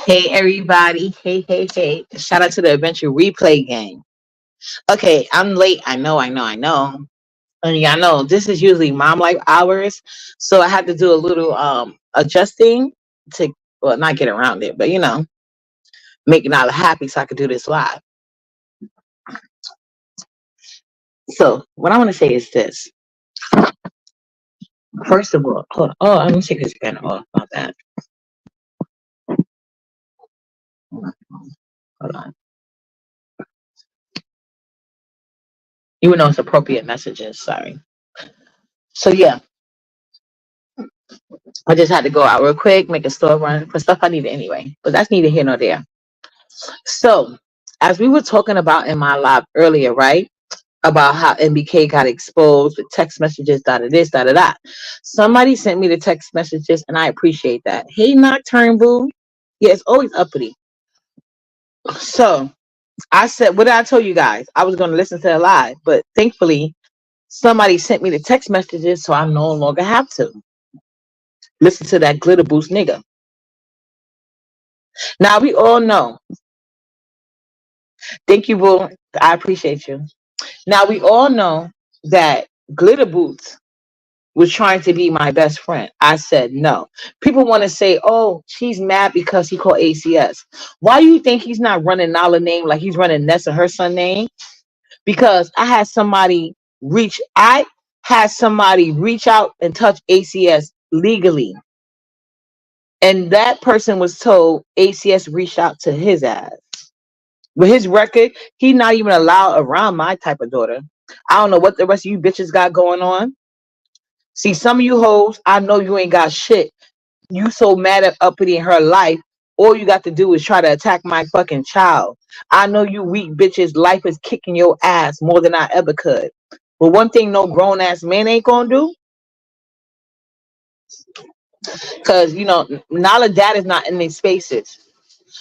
Hey everybody. Hey. Shout out to the Adventure Replay game. Okay, I'm late. I know. And yeah, I know this is usually mom life hours. So I had to do a little adjusting to well not get around it, but make it all happy so I could do this live. So what I want to say is this. First of all, hold on. Oh, I'm gonna take this pen off. Not that. Hold on. Even though it's appropriate messages, sorry. So yeah, I just had to go out real quick, make a store run for stuff I needed anyway. But that's neither here nor there. So, as we were talking about in my live earlier, right? About how NBK got exposed with text messages, da da this, da da that. Somebody sent me the text messages, and I appreciate that. Hey, Nocturne Boo. Yeah, it's always uppity. So, I said, what did I tell you guys? I was going to listen to the live, but thankfully, somebody sent me the text messages, so I no longer have to listen to that glitter boost nigga. Now, we all know. Thank you, Boo. I appreciate you. Now we all know that Glitter Boots was trying to be my best friend. I said no. People want to say, "Oh, she's mad because he called ACS." Why do you think he's not running Nala name like he's running Nessa her son name? Because I had somebody reach out and touch ACS legally, and that person was told ACS reached out to his ass. With his record, he not even allowed around my type of daughter. I don't know what the rest of you bitches got going on. See, some of you hoes, I know you ain't got shit. You so mad at Uppity in her life. All you got to do is try to attack my fucking child. I know you weak bitches. Life is kicking your ass more than I ever could. But one thing no grown ass man ain't gonna do, because Nala dad is not in these spaces.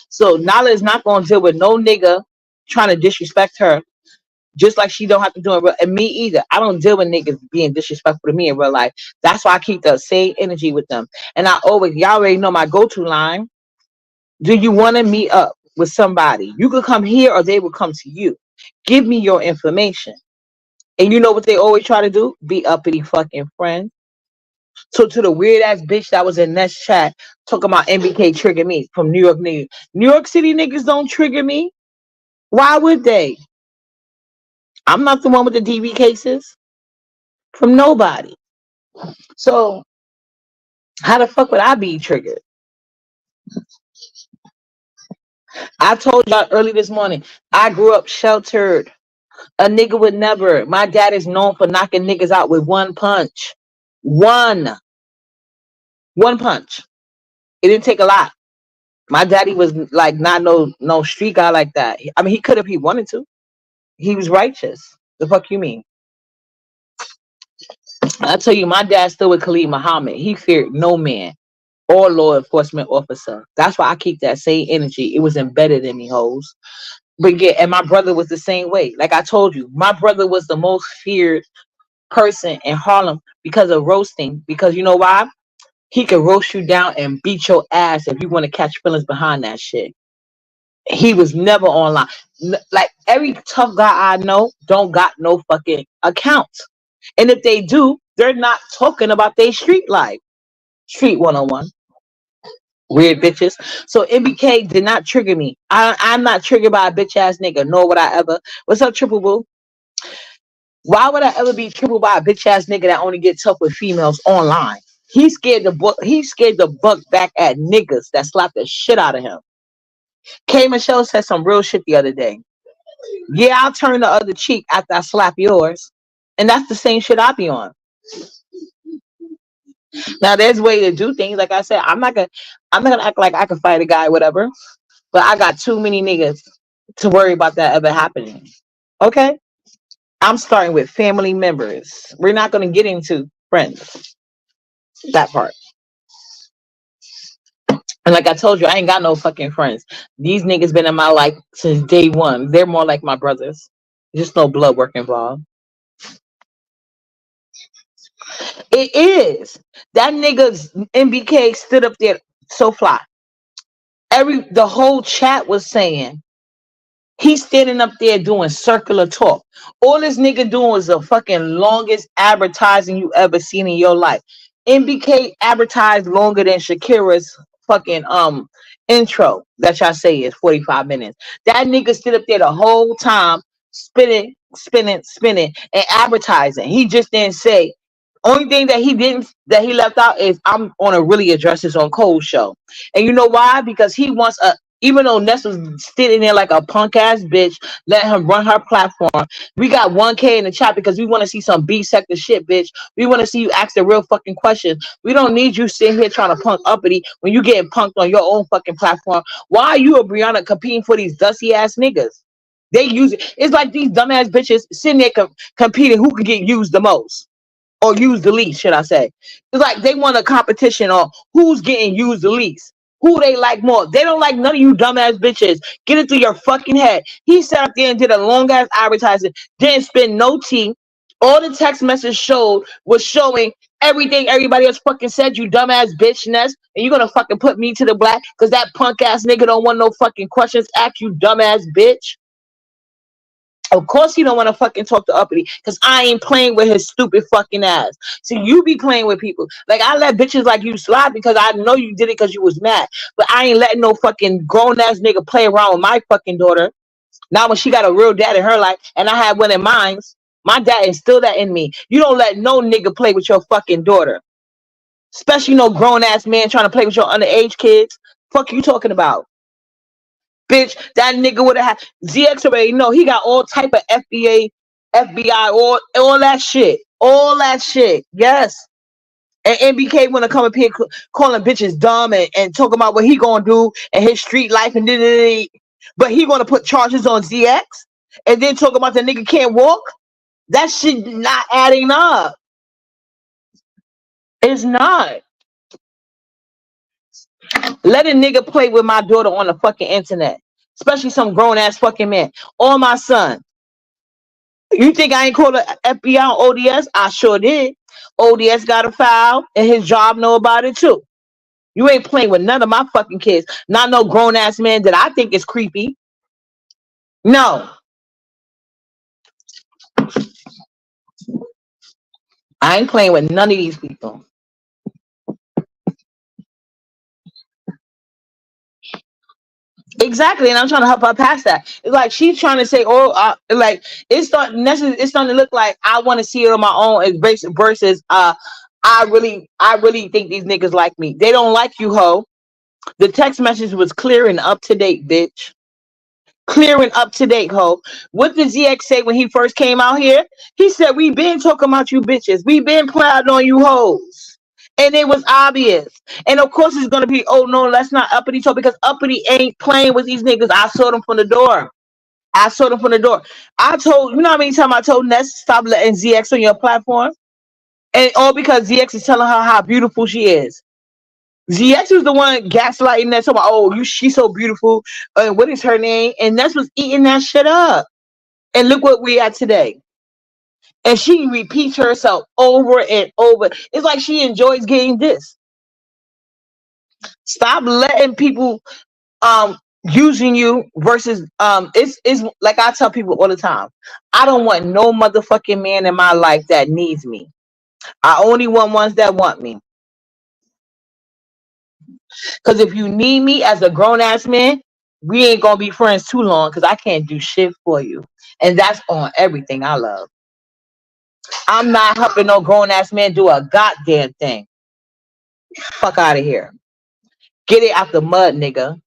So Nala is not gonna deal with no nigga trying to disrespect her. Just like she don't have to do it, and me either. I don't deal with niggas being disrespectful to me in real life. That's why I keep the same energy with them. And y'all already know my go-to line. Do you want to meet up with somebody? You could come here or they will come to you. Give me your information. And you know what they always try to do? Be uppity fucking friends. So to the weird ass bitch that was in this chat talking about NBK trigger me from New York niggas. New York City niggas don't trigger me. Why would they? I'm not the one with the DV cases from nobody. So how the fuck would I be triggered? I told y'all early this morning, I grew up sheltered. A nigga would never. My dad is known for knocking niggas out with one punch. One punch. It didn't take a lot. My daddy was like not no street guy like that. I mean, he could if he wanted to. He was righteous. The fuck you mean? I tell you, my dad still with Khalid Muhammad. He feared no man or law enforcement officer. That's why I keep that same energy. It was embedded in me, hoes. But yeah, and my brother was the same way. Like I told you, my brother was the most feared person in Harlem because of roasting. Because you know why? He could roast you down and beat your ass if you want to catch feelings behind that shit. He was never online. Like every tough guy I know don't got no fucking accounts. And if they do, they're not talking about their street life. Street 101. Weird bitches. So NBK did not trigger me. I'm not triggered by a bitch ass nigga, nor would I ever. What's up, Triple Boo? Why would I ever be triggered by a bitch ass nigga that only gets tough with females online? He scared the buck back at niggas that slapped the shit out of him. K Michelle said some real shit the other day. Yeah, I'll turn the other cheek after I slap yours. And that's the same shit I be on. Now there's a way to do things. Like I said, I'm not gonna act like I can fight a guy, whatever. But I got too many niggas to worry about that ever happening. Okay? I'm starting with family members. We're not gonna get into friends. That part. And like I told you, I ain't got no fucking friends. These niggas been in my life since day one. They're more like my brothers. Just no blood work involved. It is. That nigga's NBK stood up there so fly. The whole chat was saying he's standing up there doing circular talk. All this nigga doing was the fucking longest advertising you ever seen in your life. NBK advertised longer than Shakira's fucking intro that y'all say is 45 minutes. That nigga stood up there the whole time spinning and advertising. He just didn't say. Only thing that he left out is I'm gonna really address this on Cole's show. And you know why? Because he wants a even though Ness was sitting there like a punk ass bitch, let him run her platform. We got 1K in the chat because we want to see some B sector shit, bitch. We want to see you ask the real fucking questions. We don't need you sitting here trying to punk uppity when you getting punked on your own fucking platform. Why are you or Brianna competing for these dusty ass niggas? They use it. It's like these dumbass bitches sitting there competing who can get used the most. Or used the least, should I say. It's like they want a competition on who's getting used the least. Who they like more. They don't like none of you dumbass bitches. Get it through your fucking head. He sat up there and did a long ass advertising. Didn't spend no tea. All the text message showed was showing everything everybody else fucking said, you dumbass bitch Ness. And you're gonna fucking put me to the black because that punk ass nigga don't want no fucking questions asked, you dumbass bitch. Of course he don't want to fucking talk to Uppity because I ain't playing with his stupid fucking ass. See, you be playing with people. Like, I let bitches like you slide because I know you did it because you was mad. But I ain't letting no fucking grown-ass nigga play around with my fucking daughter. Now when she got a real dad in her life and I had one in mine, my dad instilled that in me. You don't let no nigga play with your fucking daughter. Especially no grown-ass man trying to play with your underage kids. Fuck you talking about? Bitch, that nigga would have had ZX already. No, he got all type of FBI, all that shit. All that shit. Yes. And NBK wanna come up here calling bitches dumb and talking about what he gonna do and his street life and but he gonna put charges on ZX and then talk about the nigga can't walk. That shit not adding up. It's not. Let a nigga play with my daughter on the fucking internet. Especially some grown ass fucking man. Or my son. You think I ain't called the FBI on ODS? I sure did. ODS got a file and his job know about it too. You ain't playing with none of my fucking kids. Not no grown ass man that I think is creepy. No. I ain't playing with none of these people. Exactly, and I'm trying to help her past that. It's like she's trying to say, "Oh, like it's starting to look like I want to see it on my own." As versus, I really think these niggas like me. They don't like you, ho. The text message was clear and up to date, bitch. Clear and up to date, ho. What did ZX say when he first came out here? He said, "We been talking about you bitches. We been plotting on you hoes." And it was obvious. And of course it's gonna be, oh no, let's not Uppity talk because Uppity ain't playing with these niggas. I saw them from the door. I saw them from the door. I told you know how many times I told Ness stop letting ZX on your platform? And all because ZX is telling her how beautiful she is. ZX was the one gaslighting that talking about, oh, she's so beautiful. What is her name? And Ness was eating that shit up. And look what we at today. And she repeats herself over and over. It's like she enjoys getting this. Stop letting people using you versus it's like I tell people all the time. I don't want no motherfucking man in my life that needs me. I only want ones that want me. Because if you need me as a grown-ass man, we ain't gonna be friends too long because I can't do shit for you. And that's on everything I love. I'm not helping no grown-ass man do a goddamn thing. Fuck out of here. Get it out the mud, nigga.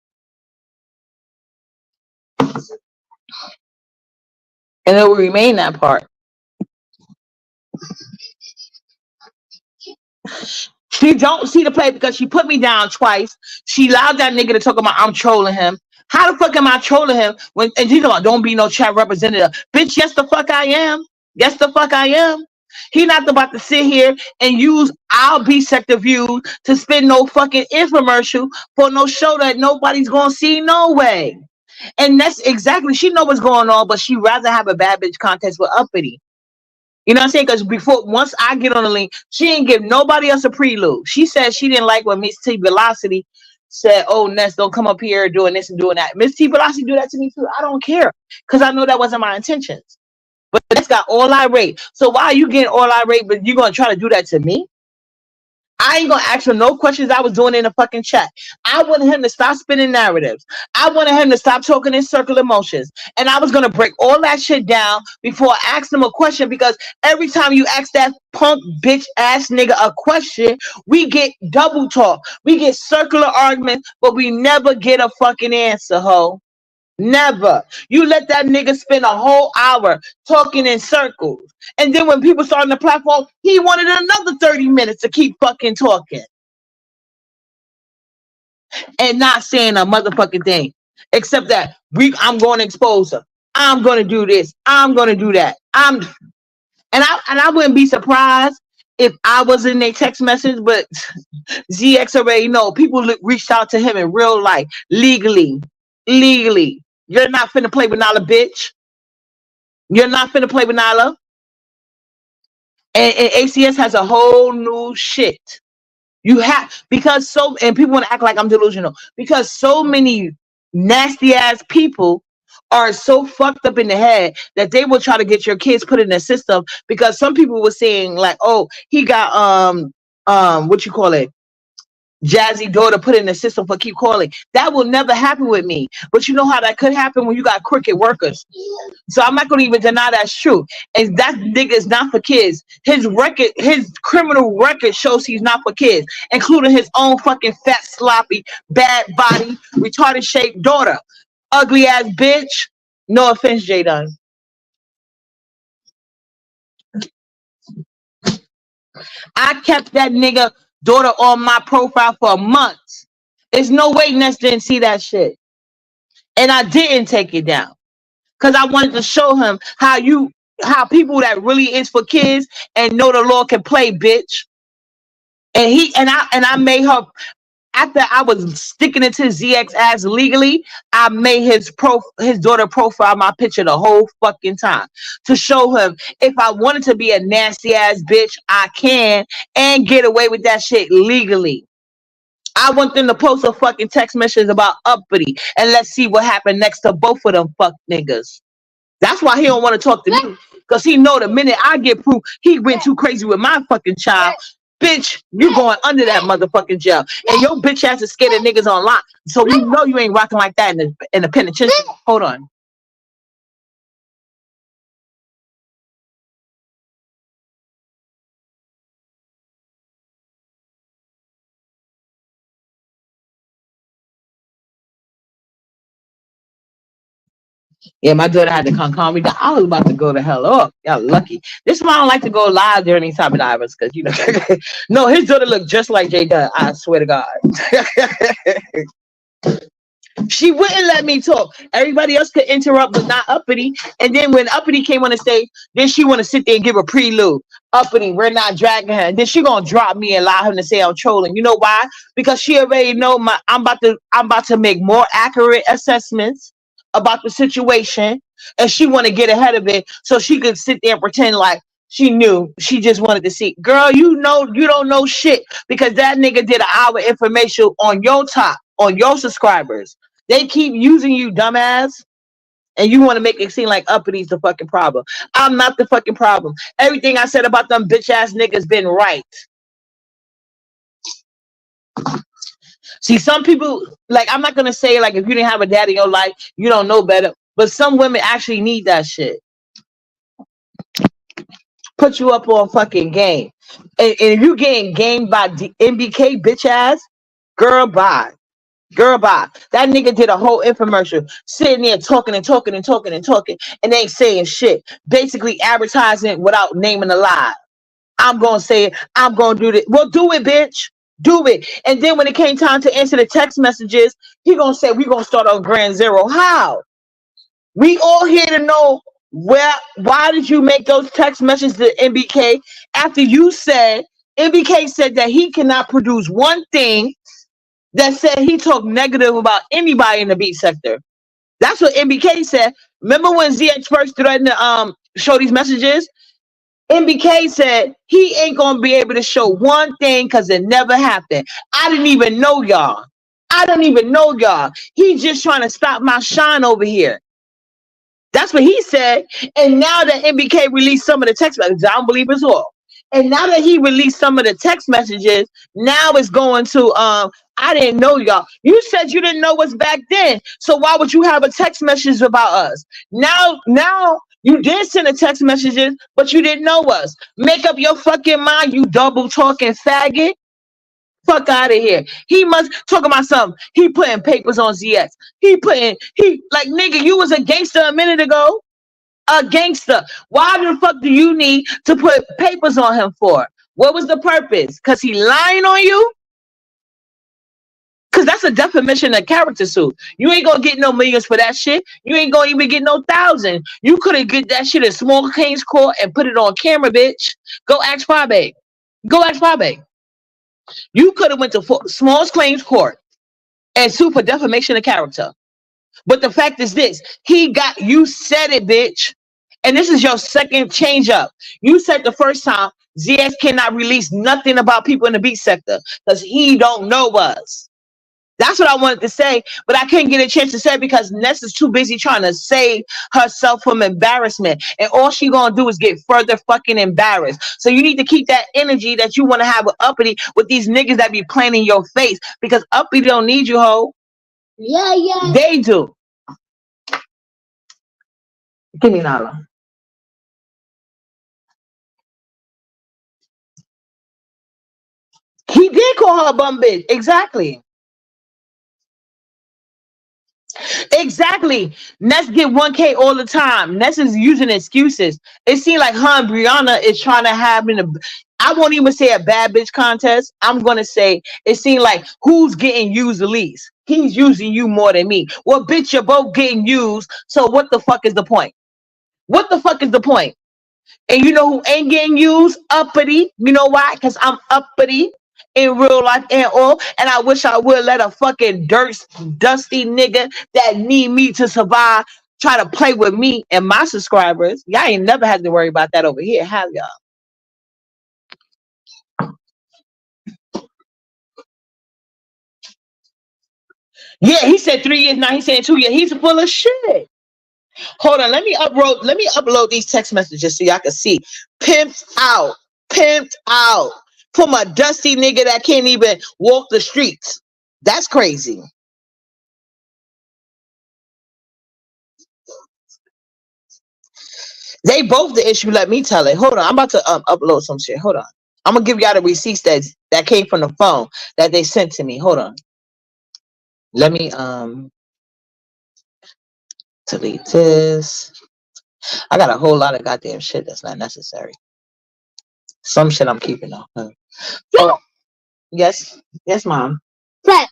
And it will remain that part. She don't see the play because she put me down twice. She allowed that nigga to talk about I'm trolling him. How the fuck am I trolling him when and you know don't be no chat representative? Bitch, yes the fuck I am. Yes the fuck I am. He not about to sit here and use our B sector views to spin no fucking infomercial for no show that nobody's gonna see no way. And that's exactly she know what's going on, but she rather have a bad bitch contest with Uppity. You know what I'm saying? Because before, once I get on the link, she didn't give nobody else a prelude. She said she didn't like what Miss T Velocity said, "Oh, Ness, don't come up here doing this and doing that." Miss T. Velocity do that to me too. I don't care because I know that wasn't my intentions. But Ness got all irate. So why are you getting all irate? But you gonna try to do that to me? I ain't gonna ask him no questions. I was doing in the fucking chat. I wanted him to stop spinning narratives. I wanted him to stop talking in circle emotions. And I was gonna break all that shit down before I asked him a question, because every time you ask that punk bitch ass nigga a question, we get double talk. We get circular arguments, but we never get a fucking answer, ho. Never. You let that nigga spend a whole hour talking in circles. And then when people start on the platform, he wanted another 30 minutes to keep fucking talking and not saying a motherfucking thing. Except that I'm going to expose her. I'm going to do this. I'm going to do that. And I wouldn't be surprised if I was in their text message, but ZX already know people reached out to him in real life, legally. You're not finna play with Nala, bitch. You're not finna play with Nala. And ACS has a whole new shit. You have, because so, and people want to act like I'm delusional, because so many nasty ass people are so fucked up in the head that they will try to get your kids put in the system, because some people were saying like, oh, he got what you call it, Jazzy daughter put in the system for keep calling. That will never happen with me. But you know how that could happen when you got crooked workers. So I'm not going to even deny that's true. And that nigga is not for kids. His record, his criminal record shows he's not for kids, including his own fucking fat, sloppy, bad body, retarded shaped daughter. Ugly ass bitch. No offense, J Dunn. I kept that nigga daughter on my profile for a month. There's no way Ness didn't see that shit. And I didn't take it down. Because I wanted to show him how people that really is for kids and know the law can play, bitch. And I made her, after I was sticking it to ZX ass legally, I made his daughter profile my picture the whole fucking time to show him if I wanted to be a nasty ass bitch, I can, and get away with that shit legally. I want them to post a fucking text message about Uppity, and let's see what happened next to both of them fuck niggas. That's why he don't want to talk to me, because he know the minute I get proof he went too crazy with my fucking child, bitch, you going under that motherfucking jail. And your bitch ass is scared of niggas online. So you know you ain't rocking like that in the penitentiary. Hold on. Yeah, my daughter had to come calm me down. I was about to go to hell up. Y'all lucky. This is why I don't like to go live during these type of divers, because you know, no, his daughter looked just like J Dunn. I swear to God. She wouldn't let me talk. Everybody else could interrupt, but not Uppity. And then when Uppity came on the stage, then she want to sit there and give a prelude. Uppity, we're not dragging her. And then she gonna drop me and allow him to say I'm trolling. You know why? Because she already know I'm about to make more accurate assessments about the situation, and she want to get ahead of it so she could sit there and pretend like she knew. She just wanted to see. Girl, you know you don't know shit, because that nigga did an hour information on your top, on your subscribers. They keep using you, dumbass, and you want to make it seem like Uppity's the fucking problem. I'm not the fucking problem. Everything I said about them bitch ass niggas been right. See, some people, like, I'm not gonna say like if you didn't have a dad in your life, you don't know better. But some women actually need that shit. Put you up on fucking game. And if you getting gamed by NBK bitch ass, girl, bye. Girl, bye. That nigga did a whole infomercial sitting there talking and talking and talking and talking and ain't saying shit. Basically advertising without naming a lie. I'm gonna say it. I'm gonna do this. Well, do it, bitch. Do it. And then when it came time to answer the text messages, he gonna say we gonna start on ground zero. How? We all here to know why did you make those text messages to NBK after you said NBK said that he cannot produce one thing that said he talked negative about anybody in the beat sector. That's what NBK said. Remember when ZX first threatened to show these messages? NBK said he ain't gonna be able to show one thing because it never happened. I didn't even know y'all. I don't even know y'all. He's just trying to stop my shine over here. That's what he said. And now that NBK released some of the text messages, I don't believe it's all. And now that he released some of the text messages, now it's going to I didn't know y'all. You said you didn't know us back then. So why would you have a text message about us? Now you did send the text messages, but you didn't know us. Make up your fucking mind, you double talking faggot. Fuck out of here. He must talk about something. He putting papers on ZX. He like nigga, you was a gangster a minute ago. A gangster. Why the fuck do you need to put papers on him for? What was the purpose? Cause he lying on you? Cause that's a definition of character suit. You ain't gonna get no millions for that shit. You ain't gonna even get no thousand. You could have get that shit in small claims court and put it on camera, bitch. Go ask Fabe. Go ask Fabe. You could have went to small claims court and sued for defamation of character. But the fact is this, you said it, bitch. And this is your second change up. You said the first time ZX cannot release nothing about people in the beat sector because he don't know us. That's what I wanted to say, but I couldn't get a chance to say it because Ness is too busy trying to save herself from embarrassment. And all she gonna do is get further fucking embarrassed. So you need to keep that energy that you want to have with Uppity with these niggas that be playing in your face because Uppity don't need you, ho. Yeah. They do. Give me Nala. He did call her a bum bitch. Exactly. Exactly. Ness get 1K all the time. Ness is using excuses. It seems like her and Brianna is trying to have I won't even say a bad bitch contest. I'm gonna say it seems like who's getting used the least. He's using you more than me. Well, bitch, you're both getting used. So what the fuck is the point? What the fuck is the point? And you know who ain't getting used? Uppity. You know why? Because I'm uppity in real life and all. And I wish I would let a fucking dusty nigga that need me to survive try to play with me and my subscribers. Y'all ain't never had to worry about that over here, have y'all? Yeah, he said 3 years. Now he's saying 2 years. He's full of shit. Hold on, let me upload these text messages so y'all can see. Pimped out. Pimped out. From a dusty nigga that can't even walk the streets. That's crazy. They both the issue, let me tell it. Hold on, I'm about to upload some shit. Hold on. I'm gonna give y'all the receipts that came from the phone that they sent to me. Hold on. Let me delete this. I got a whole lot of goddamn shit that's not necessary. Some shit I'm keeping though. Oh, yes, mom. Fat.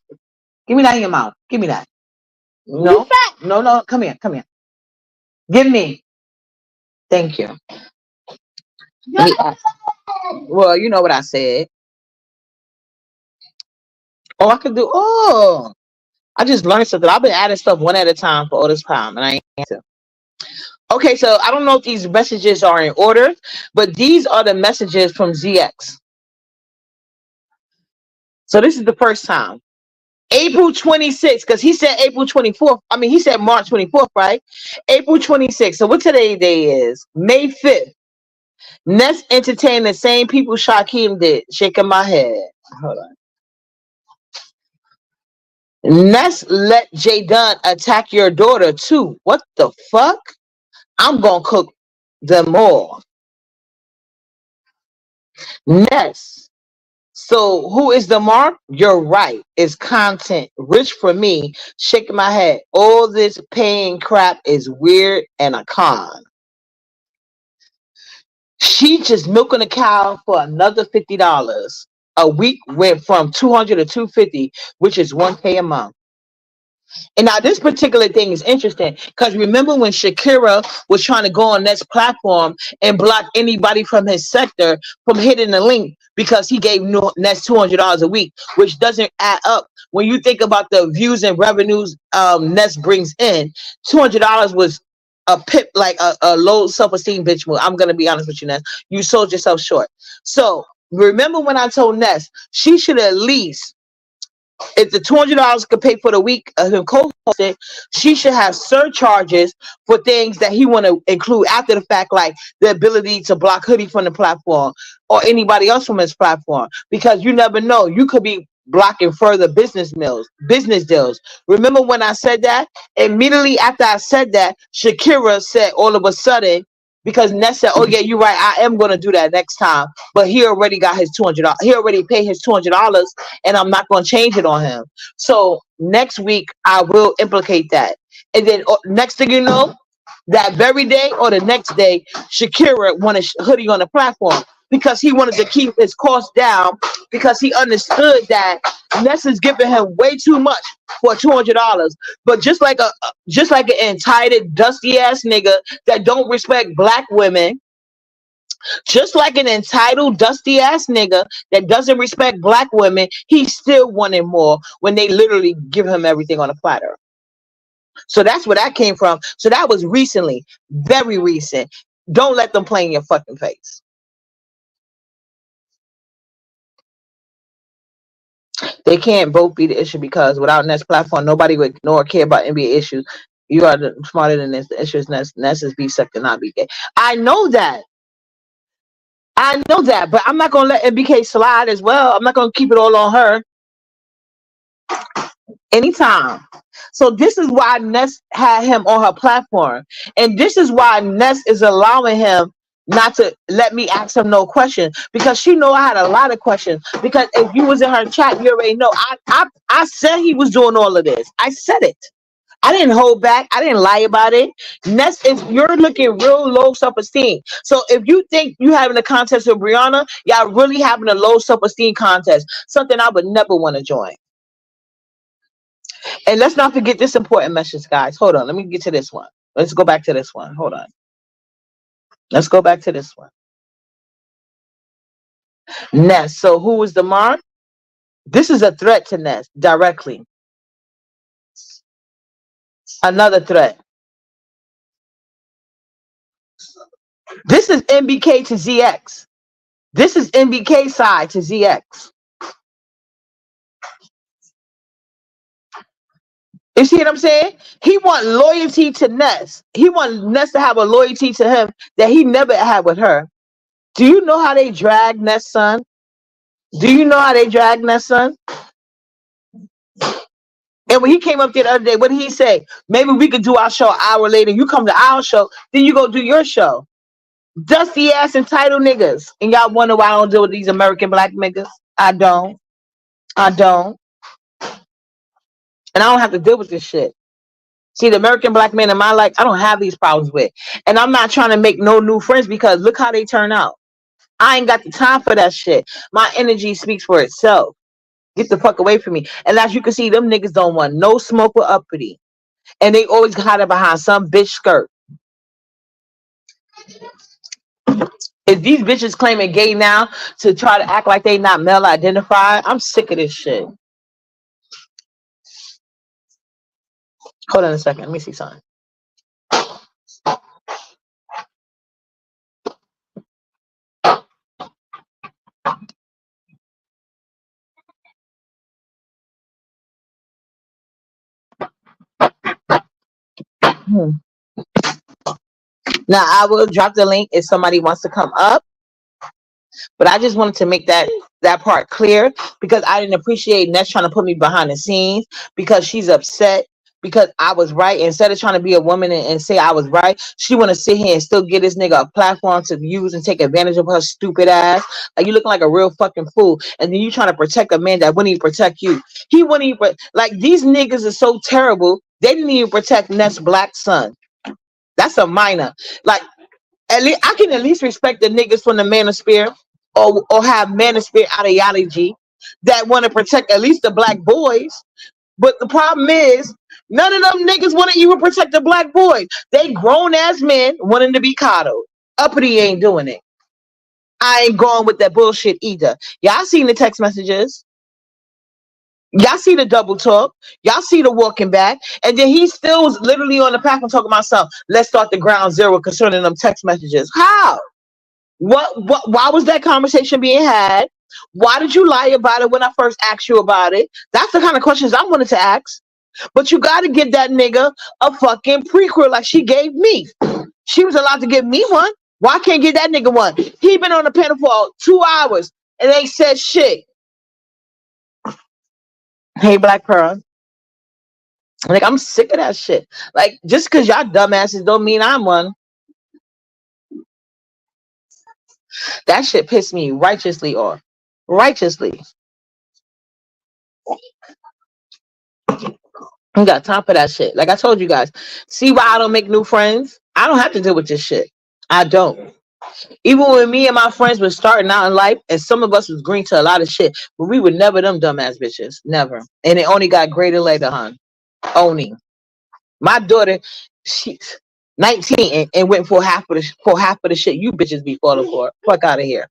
Give me that in your mouth. Give me that. No, no. Come here. Give me. Thank you. Well, you know what I said. Oh, I could do. Oh, I just learned something. I've been adding stuff one at a time for all this time, and I ain't to. Okay, so I don't know if these messages are in order, but these are the messages from ZX. So this is the first time. April 26th, because he said April 24th. I mean, he said March 24th, right? April 26th. So what today's day is? May 5th. Ness entertained the same people Shaquem did. Shaking my head. Hold on. Ness let Jay Dunn attack your daughter too. What the fuck? I'm gonna cook them all. Ness. So who is the mark? You're right. It's content. Rich for me. Shaking my head. All this paying crap is weird and a con. She just milking a cow for another $50. A week went from 200 to 250, which is 1K a month. And now this particular thing is interesting because remember when Shakira was trying to go on Ness platform and block anybody from his sector from hitting the link because he gave Ness $200 a week, which doesn't add up. When you think about the views and revenues Ness brings in, $200 was a pip, like a low self-esteem bitch move. I'm going to be honest with you, Ness. You sold yourself short. So remember when I told Ness she should at least If the $200 could pay for the week of him co-hosting, she should have surcharges for things that he want to include after the fact, like the ability to block Hoodie from the platform or anybody else from his platform, because you never know. You could be blocking further business deals. Remember when I said that? Immediately after I said that, Shakira said all of a sudden, because Ness said, "Oh yeah, you're right. I am gonna do that next time." But he already got his $200. He already paid his $200, and I'm not gonna change it on him. So next week I will implicate that, and then next thing you know, that very day or the next day, Shakira wanted Hoodie on the platform because he wanted to keep his costs down, because he understood that Ness is giving him way too much for $200. But just like an entitled dusty ass nigga that don't respect black women, just like an entitled dusty ass nigga that doesn't respect black women, he still wanted more when they literally give him everything on a platter. So that's where that came from. So that was recently, very recent. Don't let them play in your fucking face. They can't both be the issue, because without Ness platform, nobody would nor care about NBA issues. You are smarter than this. The issue is Ness is B-sect and not BK. I know that. But I'm not gonna let NBK slide as well. I'm not gonna keep it all on her. Anytime. So this is why Ness had him on her platform. And this is why Ness is allowing him not to let me ask him no questions, because she know I had a lot of questions. Because if you was in her chat, you already know I said he was doing all of this. I said it. I didn't hold back. I didn't lie about it. Ness, is you're looking real low self-esteem. So if you think you having a contest with Brianna, y'all really having a low self-esteem contest. Something I would never want to join. And let's not forget this important message, guys. Hold on. Let me get to this one. Let's go back to this one. Hold on. Let's go back to this one. Ness. So who was the mark? This is a threat to Ness directly. Another threat. This is NBK to ZX. This is NBK side to ZX. You see what I'm saying? He want loyalty to Ness. He want Ness to have a loyalty to him that he never had with her. Do you know how they drag Ness, son? Do you know how they drag Ness, son? And when he came up there the other day, what did he say? Maybe we could do our show an hour later. You come to our show, then you go do your show. Dusty ass entitled niggas. And y'all wonder why I don't deal with these American black niggas? I don't. And I don't have to deal with this shit. See, the American black man in my life, I don't have these problems with. And I'm not trying to make no new friends, because look how they turn out. I ain't got the time for that shit. My energy speaks for itself. Get the fuck away from me. And as you can see, them niggas don't want no smoke with uppity. And they always hide behind some bitch skirt. If these bitches claiming gay now to try to act like they not male identified, I'm sick of this shit. Hold on a second. Let me see something. Now, I will drop the link if somebody wants to come up. But I just wanted to make that part clear, because I didn't appreciate Ness trying to put me behind the scenes because she's upset because I was right. Instead of trying to be a woman and say I was right, she want to sit here and still get this nigga a platform to use and take advantage of her stupid ass. Like, you looking like a real fucking fool. And then you trying to protect a man that wouldn't even protect you. He wouldn't even, like, these niggas are so terrible. They didn't even protect Ness' black son. That's a minor. Like, at least I can at least respect the niggas from the manosphere, or have manosphere ideology that want to protect at least the black boys. But the problem is, none of them niggas want to even protect the black boys. They grown ass men wanting to be coddled. Uppity ain't doing it. I ain't going with that bullshit either. Y'all seen the text messages. Y'all see the double talk. Y'all see the walking back. And then he still was literally on the platform talking about something. Let's start the ground zero concerning them text messages. How? What? Why was that conversation being had? Why did you lie about it when I first asked you about it? That's the kind of questions I wanted to ask. But you got to give that nigga a fucking prequel like she gave me. She was allowed to give me one. Why can't get that nigga one? He been on the panel for 2 hours and ain't said shit. Hey, Black Pearl. Like, I'm sick of that shit. Like, just because y'all dumbasses don't mean I'm one. That shit pissed me righteously off. Righteously. I got time for that shit. Like I told you guys. See why I don't make new friends? I don't have to deal with this shit. I don't. Even when me and my friends were starting out in life, and some of us was green to a lot of shit, but we were never them dumbass bitches. Never. And it only got greater later, hon. Only. My daughter, she's 19 and went for half of the shit you bitches be falling for. Fuck out of here.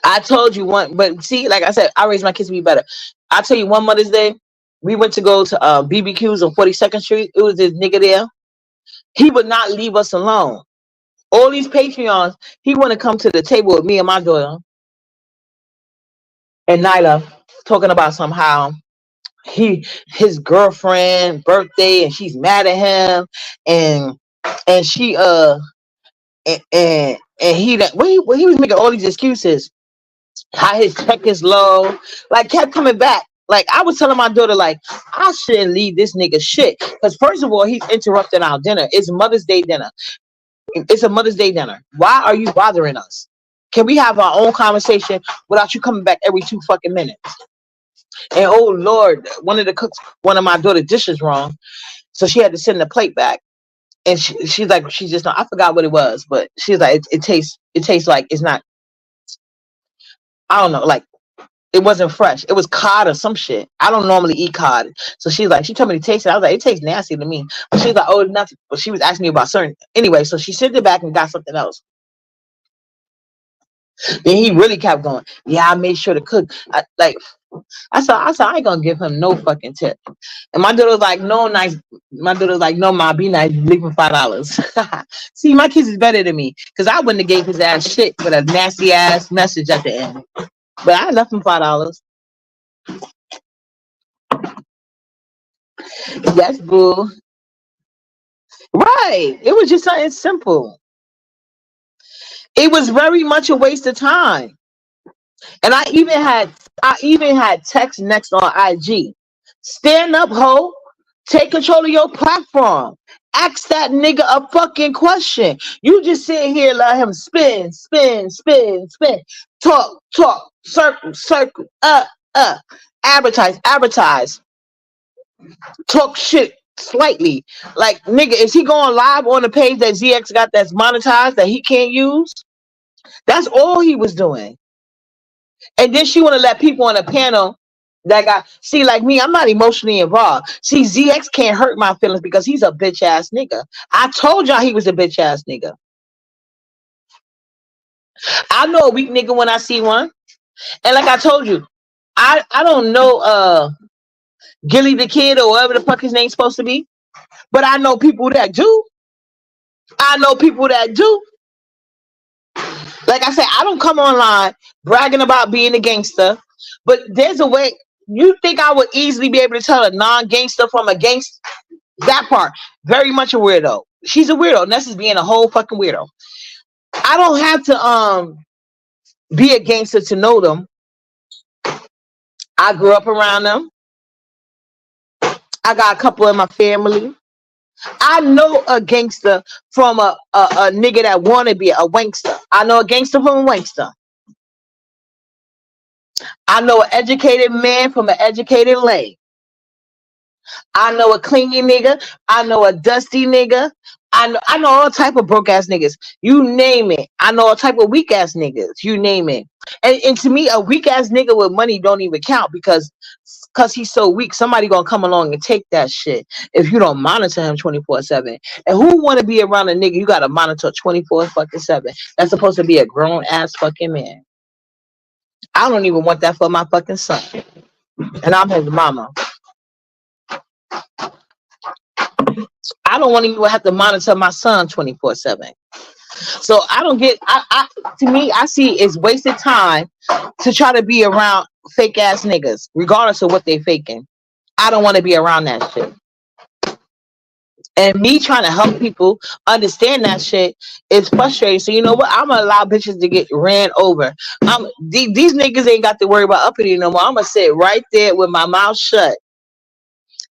I told you one, but see, like I said, I raised my kids to be better. I tell you, one Mother's Day, we went to go to BBQs on 42nd Street. It was this nigga there. He would not leave us alone. All these Patreons, he want to come to the table with me and my daughter and Nyla, talking about somehow his girlfriend birthday and she's mad at him and she and he that he was making all these excuses. How his check is low, like kept coming back. Like I was telling my daughter, like I shouldn't leave this nigga shit because first of all, he's interrupting our dinner. It's Mother's Day dinner. It's a Mother's Day dinner. Why are you bothering us? Can we have our own conversation without you coming back every 2 fucking minutes? And oh Lord, one of the cooks, one of my daughter's dishes wrong, so she had to send the plate back. And she's like, she's just not. I forgot what it was, but she's like, it tastes like it's not. I don't know, like. It wasn't fresh. It was cod or some shit. I don't normally eat cod. So she's like, she told me to taste it. I was like, it tastes nasty to me. But she's like, oh, nothing. But she was asking me about certain. Anyway, so she sent it back and got something else. Then he really kept going. Yeah, I made sure to cook. I said, I ain't gonna give him no fucking tip. And my daughter was like, no, nice. My daughter was like, no, ma, be nice. Leave him $5. See, my kids is better than me because I wouldn't have gave his ass shit with a nasty ass message at the end. But I left him $5. Yes, boo. Right. It was just something simple. It was very much a waste of time. And I even had text next on IG. Stand up, ho. Take control of your platform. Ask that nigga a fucking question. You just sit here, let him spin. Talk, circle, advertise. Talk shit slightly. Like, nigga, is he going live on the page that ZX got that's monetized that he can't use? That's all he was doing. And then she want to let people on the panel that got, see, like me, I'm not emotionally involved. See, ZX can't hurt my feelings because he's a bitch ass nigga. I told y'all he was a bitch ass nigga. I know a weak nigga when I see one. And like I told you, I don't know Gilly the Kid or whatever the fuck his name's supposed to be. But I know people that do. Like I said, I don't come online bragging about being a gangster, but there's a way. You think I would easily be able to tell a non-gangster from a gangster? That part, very much a weirdo. She's a weirdo. Nessa's being a whole fucking weirdo. I don't have to be a gangster to know them. I grew up around them. I got a couple in my family. I know a gangster from a nigga that want to be a wankster. I know a gangster from a wankster. I know an educated man from an educated lane. I know a clingy nigga. I know a dusty nigga. I know all type of broke ass niggas. You name it. I know all type of weak ass niggas. You name it. And to me, a weak ass nigga with money don't even count because he's so weak. Somebody gonna come along and take that shit if you don't monitor him 24/7. And who want to be around a nigga you gotta monitor 24/7? That's supposed to be a grown ass fucking man. I don't even want that for my fucking son. And I'm his mama. I don't want to even have to monitor my son 24/7. So I don't get. To me, I see it's wasted time to try to be around fake ass niggas, regardless of what they faking. I don't want to be around that shit. And me trying to help people understand that shit is frustrating. So you know what? I'm gonna allow bitches to get ran over. These niggas ain't got to worry about uppity no more. I'm gonna sit right there with my mouth shut.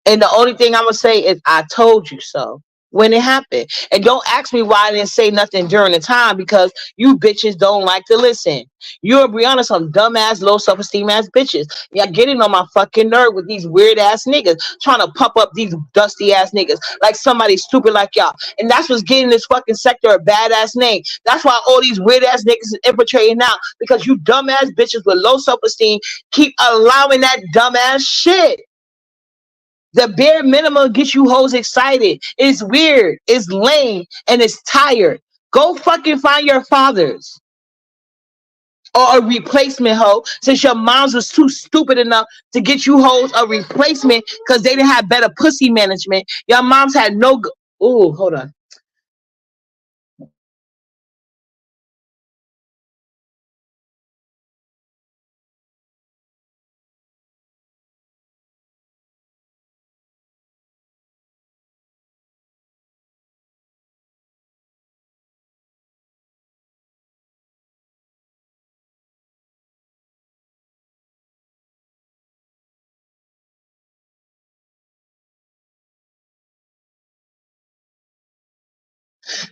And the only thing I'm gonna say is I told you so when it happened. And don't ask me why I didn't say nothing during the time because you bitches don't like to listen. You and Brianna some dumbass, low self-esteem ass bitches. Y'all getting on my fucking nerve with these weird ass niggas trying to pump up these dusty ass niggas like somebody stupid like y'all. And that's what's getting this fucking sector a badass name. That's why all these weird ass niggas is infiltrating now because you dumbass bitches with low self-esteem keep allowing that dumbass shit. The bare minimum gets you hoes excited. It's weird, it's lame, and it's tired. Go fucking find your fathers or a replacement hoe since your moms was too stupid enough to get you hoes a replacement because they didn't have better pussy management. Your moms had no. Oh, hold on.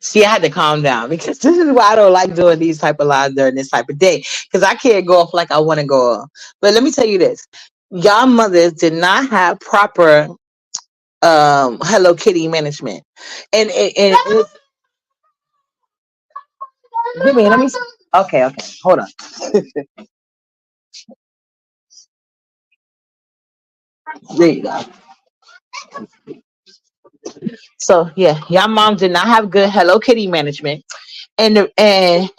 See, I had to calm down because this is why I don't like doing these type of lives during this type of day because I can't go off like I want to go off. But let me tell you this: y'all mothers did not have proper Hello Kitty management, and give me. Let me. Okay, okay. Hold on. There you go. So yeah, y'all mom did not have good Hello Kitty management, and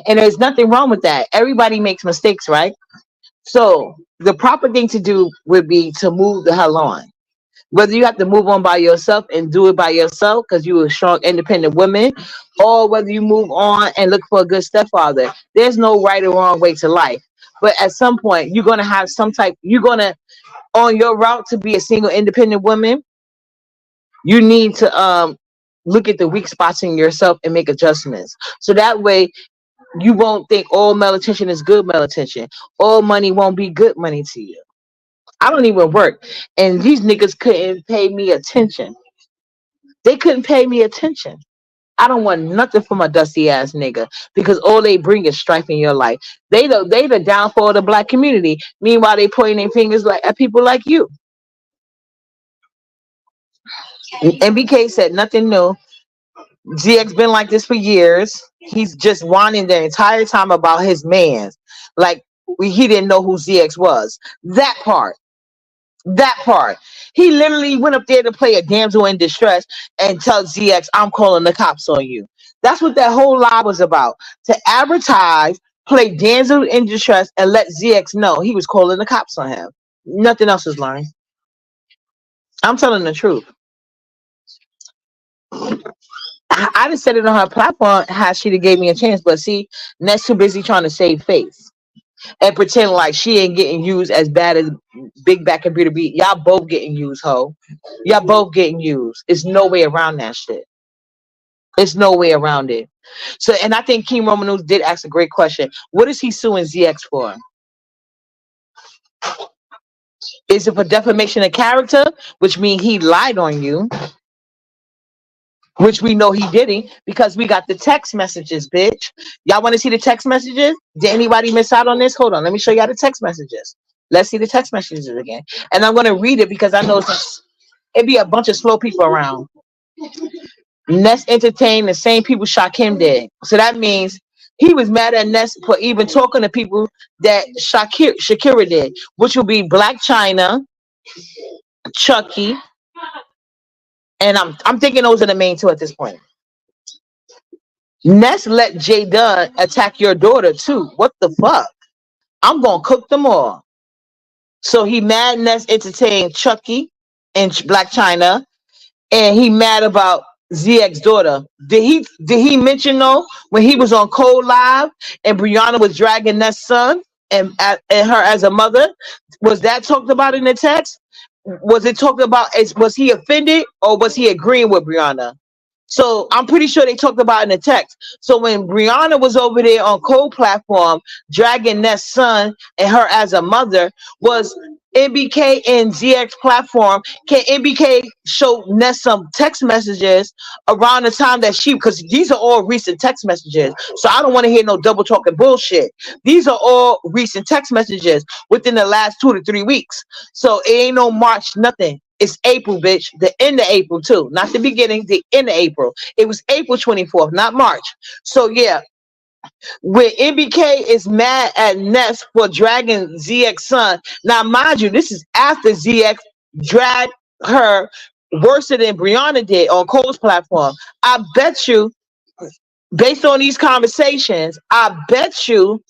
there's nothing wrong with that. Everybody makes mistakes, right? So the proper thing to do would be to move the hell on. Whether you have to move on by yourself and do it by yourself because you're a strong, independent woman, or whether you move on and look for a good stepfather. There's no right or wrong way to life. But at some point, you're gonna have some type. You're gonna on your route to be a single, independent woman. You need to look at the weak spots in yourself and make adjustments. So that way you won't think all male attention is good male attention. All money won't be good money to you. I don't even work. And these niggas couldn't pay me attention. They couldn't pay me attention. I don't want nothing from a dusty ass nigga because all they bring is strife in your life. They the downfall of the black community. Meanwhile, they pointing their fingers like at people like you. NBK said nothing new. GX been like this for years. He's just whining the entire time about his man's. Like he didn't know who ZX was. That part. That part. He literally went up there to play a damsel in distress and tell ZX, I'm calling the cops on you. That's what that whole lie was about. To advertise, play damsel in distress, and let ZX know he was calling the cops on him. Nothing else is learned. I'm telling the truth. I just said it on her platform how she'd have gave me a chance, but see, Ness too busy trying to save face and pretend like she ain't getting used as bad as Big Back Computer Beat. Y'all both getting used, ho. Y'all both getting used. It's no way around that shit. It's no way around it. So, and I think King Romanus did ask a great question. What is he suing ZX for? Is it for defamation of character, which means he lied on you? Which we know he didn't because we got the text messages, bitch. Y'all want to see the text messages? Did anybody miss out on this? Hold on, let me show y'all the text messages. Let's see the text messages again. And I'm going to read it because I know it'd be a bunch of slow people around. Ness entertained the same people Shakim did. So that means he was mad at Ness for even talking to people that Shakira did, which will be Black China, Chucky, and I'm thinking those are the main two at this point. Ness let Jay Dunn attack your daughter too. What the fuck? I'm gonna cook them all. So he mad Ness entertained Chucky and Black China, and he mad about ZX daughter. Did he mention though when he was on Cold Live and Brianna was dragging that son and her as a mother? Was that talked about in the text? Was it talked about as was he offended or was he agreeing with Brianna? So I'm pretty sure they talked about it in the text. So when Brianna was over there on Code platform dragging that son and her as a mother, was NBK and ZX platform, can NBK show Ness some text messages around the time that she, because these are all recent text messages. So I don't want to hear no double talking bullshit. These are all recent text messages within the last 2 to 3 weeks. So it ain't no March, nothing. It's April, bitch. The end of April, too. Not the beginning, the end of April. It was April 24th, not March. So, yeah, when NBK is mad at Ness for dragging ZX son. Now, mind you, this is after ZX dragged her worse than Brianna did on Cole's platform. I bet you, based on these conversations, I bet you,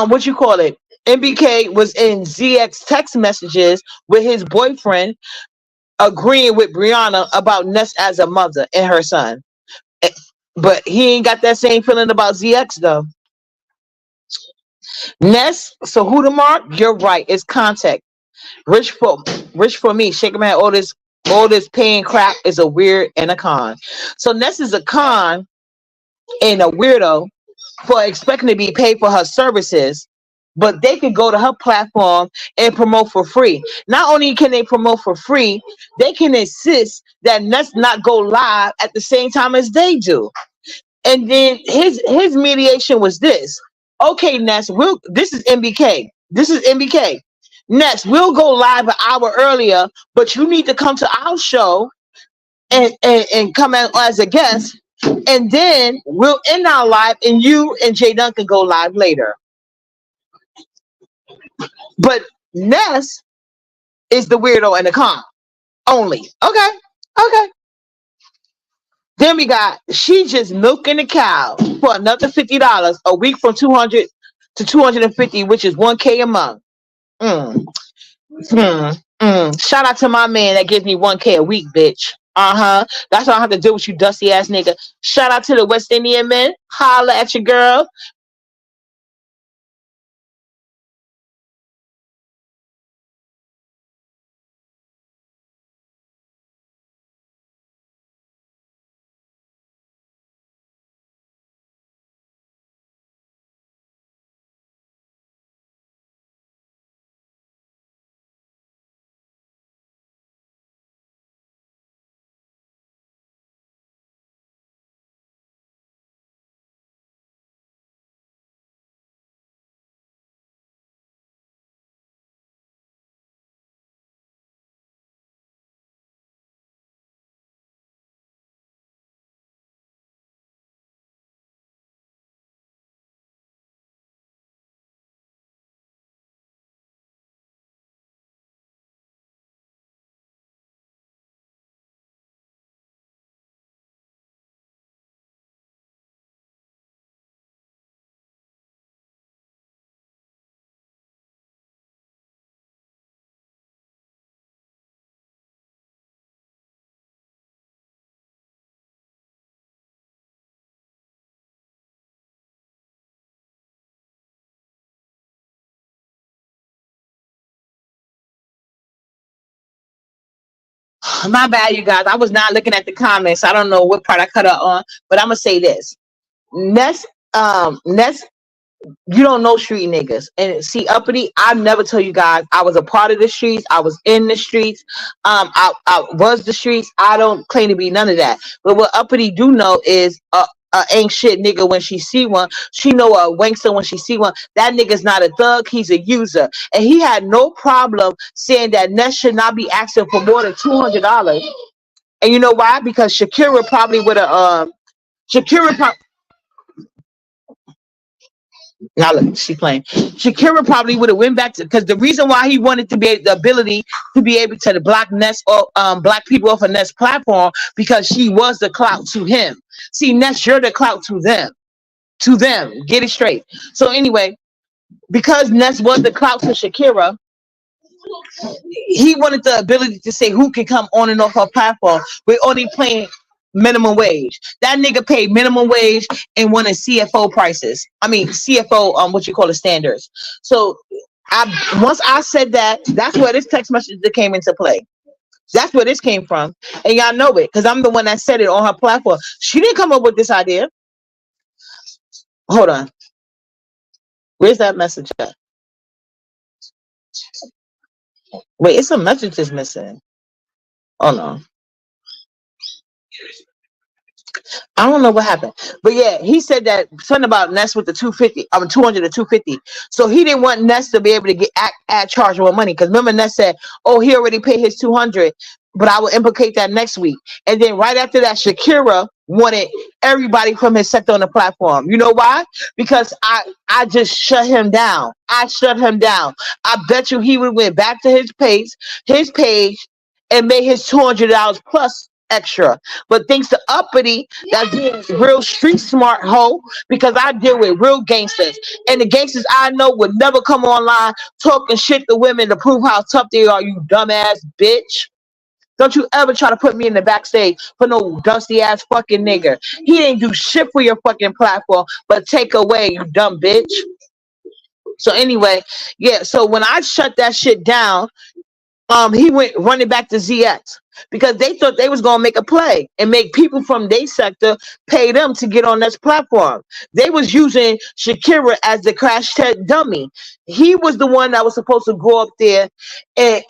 what you call it, NBK was in ZX text messages with his boyfriend agreeing with Brianna about Ness as a mother and her son. Eh, But he ain't got that same feeling about ZX though. Ness, so who the mark? You're right. It's contact. Rich for rich for me. Shaking my head. All this paying crap is a weird and a con. So Ness is a con and a weirdo for expecting to be paid for her services, but they could go to her platform and promote for free. Not only can they promote for free, they can insist that Ness not go live at the same time as they do. And then his mediation was this. Okay, Ness, this is MBK. This is MBK. Ness, we'll go live an hour earlier, but you need to come to our show and come in as a guest, and then we'll end our live, and you and Jay Duncan go live later. But Ness is the weirdo and the con only. Okay, okay. Then we got she just milking the cow for another $50 a week from 200 to 250, which is 1K a month. Mm, Shout out to my man that gives me 1K a week, bitch. Uh-huh. That's what I have to do with you, dusty ass nigga. Shout out to the West Indian men. Holla at your girl. My bad, you guys. I was not looking at the comments. I don't know what part I cut out on, but I'm gonna say this. Ness, Ness, you don't know street niggas. And see, Uppity, I never tell you guys I was a part of the streets. I was in the streets. I was the streets. I don't claim to be none of that. But what Uppity do know is ain't shit nigga when she see one. She know a wankster when she see one. That nigga's not a thug. He's a user. And he had no problem saying that Ness should not be asking for more than $200. And you know why? Because Shakira probably would have Shakira pro- now look, she playing. Shakira probably would have went back to because the reason why he wanted to be the ability to be able to block Ness or black people off of Ness platform because she was the clout to him. See, Ness, you're the clout to them. To them. Get it straight. So anyway, because Ness was the clout to Shakira, he wanted the ability to say who can come on and off her platform. We're only playing minimum wage. That nigga paid minimum wage and wanted CFO prices. I mean CFO what you call the standards. So once I said that, that's where this text message that came into play. That's where this came from. And y'all know it because I'm the one that said it on her platform. She didn't come up with this idea. Hold on. Where's that message at? Wait, it's a message that's missing. Oh no. I don't know what happened. But yeah, he said that something about Ness with the 250, 200 to 250. So he didn't want Ness to be able to get add charge more money. Because remember, Ness said, oh, he already paid his 200, but I will implicate that next week. And then right after that, Shakira wanted everybody from his sector on the platform. You know why? Because I just shut him down. I shut him down. I bet you he would went back to his page and made his $200 plus extra. But thanks to Uppity, that's being real street smart hoe, because I deal with real gangsters. And the gangsters I know would never come online talking shit to women to prove how tough they are, you dumbass bitch. Don't you ever try to put me in the backstage for no dusty ass fucking nigga. He didn't do shit for your fucking platform, but take away, you dumb bitch. So anyway, yeah, so when I shut that shit down, he went running back to ZX because they thought they was gonna make a play and make people from their sector pay them to get on this platform. They was using Shakira as the crash test dummy. He was the one that was supposed to go up there and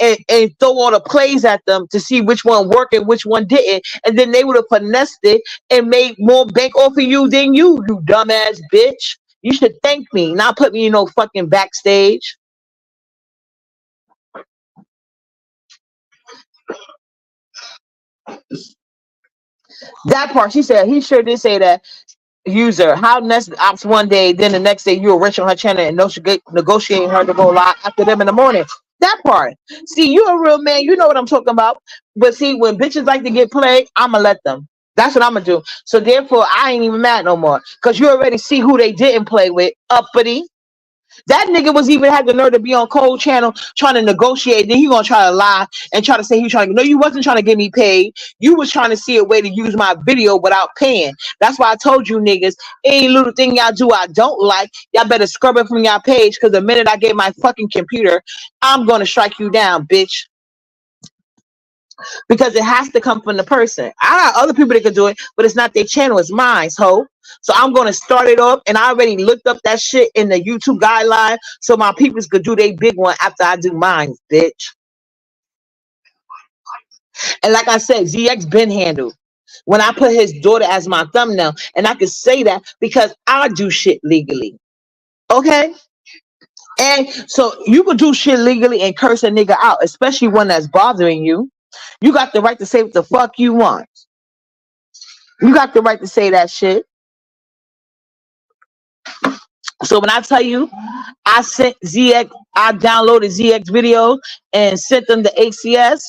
throw all the plays at them to see which one worked and which one didn't, and then they would have finessed it and made more bank off of you than you dumbass bitch. You should thank me, not put me in no fucking backstage. That part, she said, he sure did say that. User, how Ness ops one day, then the next day you were rich on her channel and negotiating her to go live after them in the morning. That part. See, you a real man. You know what I'm talking about. But see, when bitches like to get played, I'ma let them. That's what I'm gonna do. So therefore, I ain't even mad no more. Because you already see who they didn't play with. Uppity. That nigga was even had the nerve to be on Cold Channel trying to negotiate. Then he gonna try to lie and try to say he trying to. No, you wasn't trying to get me paid. You was trying to see a way to use my video without paying. That's why I told you niggas, any little thing y'all do I don't like, y'all better scrub it from y'all page. Because the minute I get my fucking computer, I'm gonna strike you down, bitch. Because it has to come from the person. I got other people that can do it, but it's not their channel, it's mine, ho. So I'm gonna start it off, and I already looked up that shit in the YouTube guideline, so my peoples could do their big one after I do mine, bitch. And like I said, ZX been handled. When I put his daughter as my thumbnail, and I can say that because I do shit legally. Okay? And so you could do shit legally and curse a nigga out, especially one that's bothering you. You got the right to say what the fuck you want. You got the right to say that shit. So when I tell you, I sent ZX, I downloaded ZX video and sent them to ACS,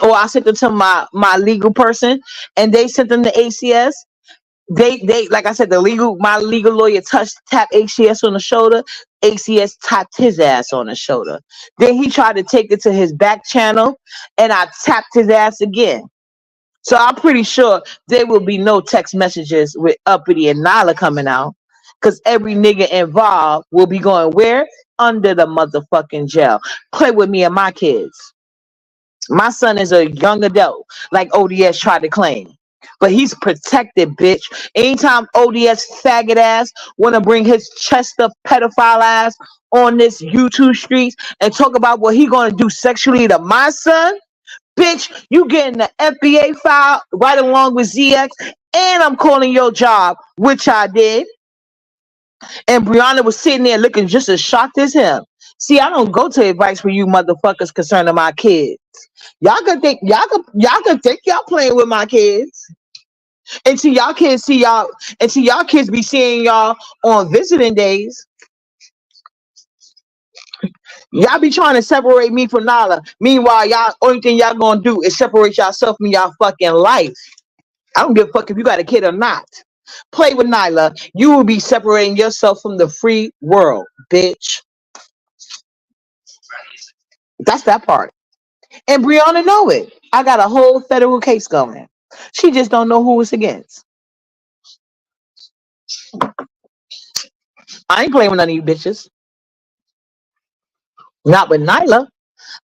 or I sent them to my legal person, and they sent them to ACS. They like I said, my legal lawyer tapped ACS on the shoulder. ACS tapped his ass on the shoulder. Then he tried to take it to his back channel, and I tapped his ass again. So I'm pretty sure there will be no text messages with Uppity and Nyla coming out, because every nigga involved will be going where? Under the motherfucking jail. Play with me and my kids. My son is a young adult, like ODS tried to claim. But he's protected, bitch. Anytime ODS faggot ass wanna bring his Chester pedophile ass on this YouTube streets and talk about what he gonna do sexually to my son, bitch, you getting the FBA file right along with ZX, and I'm calling your job, which I did. And Brianna was sitting there looking just as shocked as him. See, I don't go to advice for you motherfuckers concerning my kids. Y'all can think y'all playing with my kids. Until y'all kids see y'all, until y'all kids be seeing y'all on visiting days. Y'all be trying to separate me from Nala. Meanwhile, y'all only thing y'all gonna do is separate yourself from y'all fucking life. I don't give a fuck if you got a kid or not. Play with Nyla. You will be separating yourself from the free world, bitch. That's that part. And Brianna know it. I got a whole federal case going. She just don't know who it's against. I ain't playing with none of you bitches. Not with Nyla.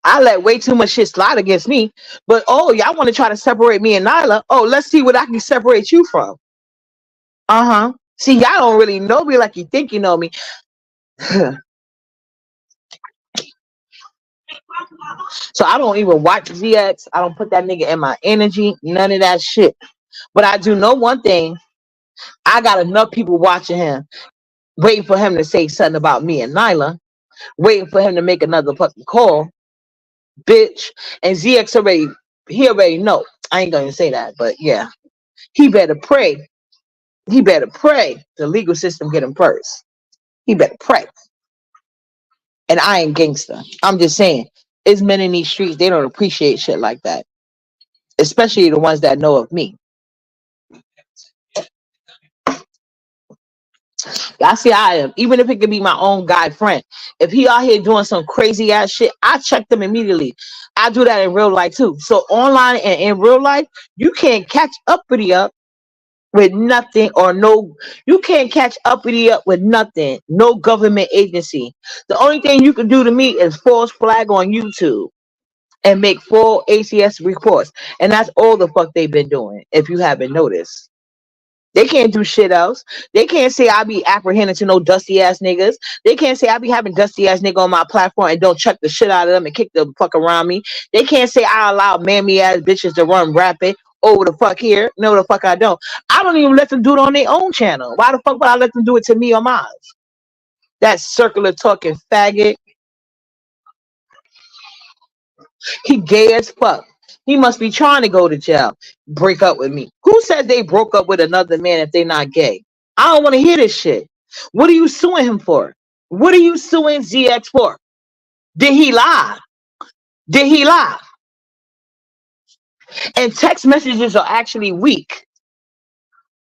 I let way too much shit slide against me. But oh, y'all want to try to separate me and Nyla? Oh, let's see what I can separate you from. Uh-huh. See, y'all don't really know me like you think you know me. So I don't even watch ZX. I don't put that nigga in my energy. None of that shit. But I do know one thing. I got enough people watching him, waiting for him to say something about me and Nyla, waiting for him to make another fucking call, bitch. And ZX he already know. I ain't gonna say that, but yeah. He better pray. He better pray the legal system get him first. He better pray. And I ain't gangster. I'm just saying, it's men in these streets, they don't appreciate shit like that. Especially the ones that know of me. I see I am. Even if it could be my own guy friend. If he out here doing some crazy ass shit, I check them immediately. I do that in real life too. So online and in real life, you can't catch Uppity up with nothing or no, you can't catch Uppity up with nothing. No government agency. The only thing you can do to me is false flag on YouTube and make full ACS reports. And that's all the fuck they've been doing, if you haven't noticed. They can't do shit else. They can't say I be apprehending to no dusty ass niggas. They can't say I be having dusty ass nigga on my platform and don't check the shit out of them and kick the fuck around me. They can't say I allow mammy ass bitches to run rapid over the fuck here. No, the fuck I don't. I don't even let them do it on their own channel. Why the fuck would I let them do it to me or mine? That circular talking faggot. He gay as fuck. He must be trying to go to jail. Break up with me. Who said they broke up with another man if they not gay? I don't want to hear this shit. What are you suing him for? What are you suing ZX for? Did he lie? Did he lie? And text messages are actually weak.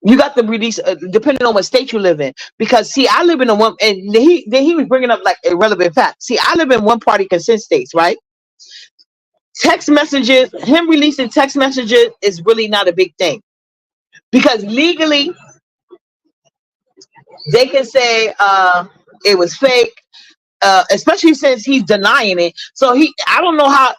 You got to release, depending on what state you live in. Because see, I live in a one, and he was bringing up like irrelevant facts. See, I live in one party consent states, right? Text messages, him releasing text messages is really not a big thing. Because legally, they can say it was fake, especially since he's denying it. So I don't know how.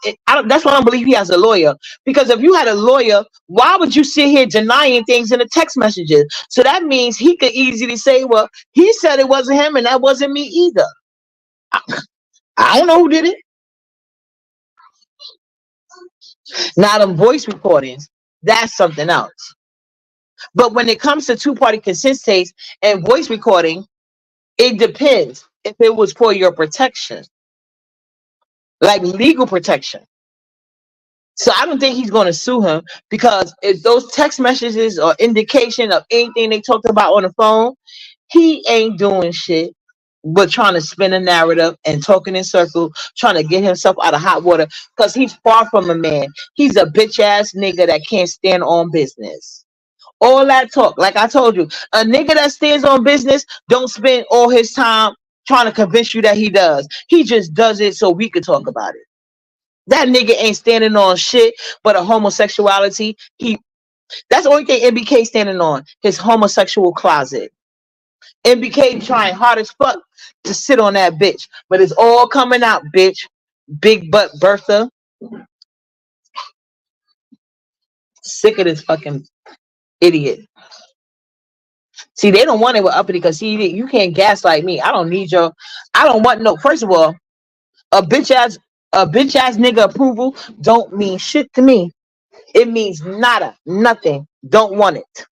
That's why I don't believe he has a lawyer. Because if you had a lawyer, why would you sit here denying things in the text messages? So that means he could easily say, "Well, he said it wasn't him, and that wasn't me either." I don't know who did it. Now, them voice recordings, that's something else. But when it comes to two-party consent states and voice recording, it depends if it was for your protection, like legal protection. So I don't think he's going to sue him because if those text messages or indication of anything they talked about on the phone, he ain't doing shit but trying to spin a narrative and talking in circles, trying to get himself out of hot water because he's far from a man. He's a bitch ass nigga that can't stand on business. All that talk, like I told you, a nigga that stands on business don't spend all his time trying to convince you that he does. He just does it so we could talk about it. That nigga ain't standing on shit but a homosexuality. That's the only thing NBK standing on, his homosexual closet. NBK trying hard as fuck to sit on that bitch, but it's all coming out, bitch. Big butt Bertha. Sick of this fucking idiot. See, they don't want it with Uppity because you can't gaslight me. I don't need your. I don't want no. First of all, a bitch ass nigga approval don't mean shit to me. It means nada, nothing. Don't want it.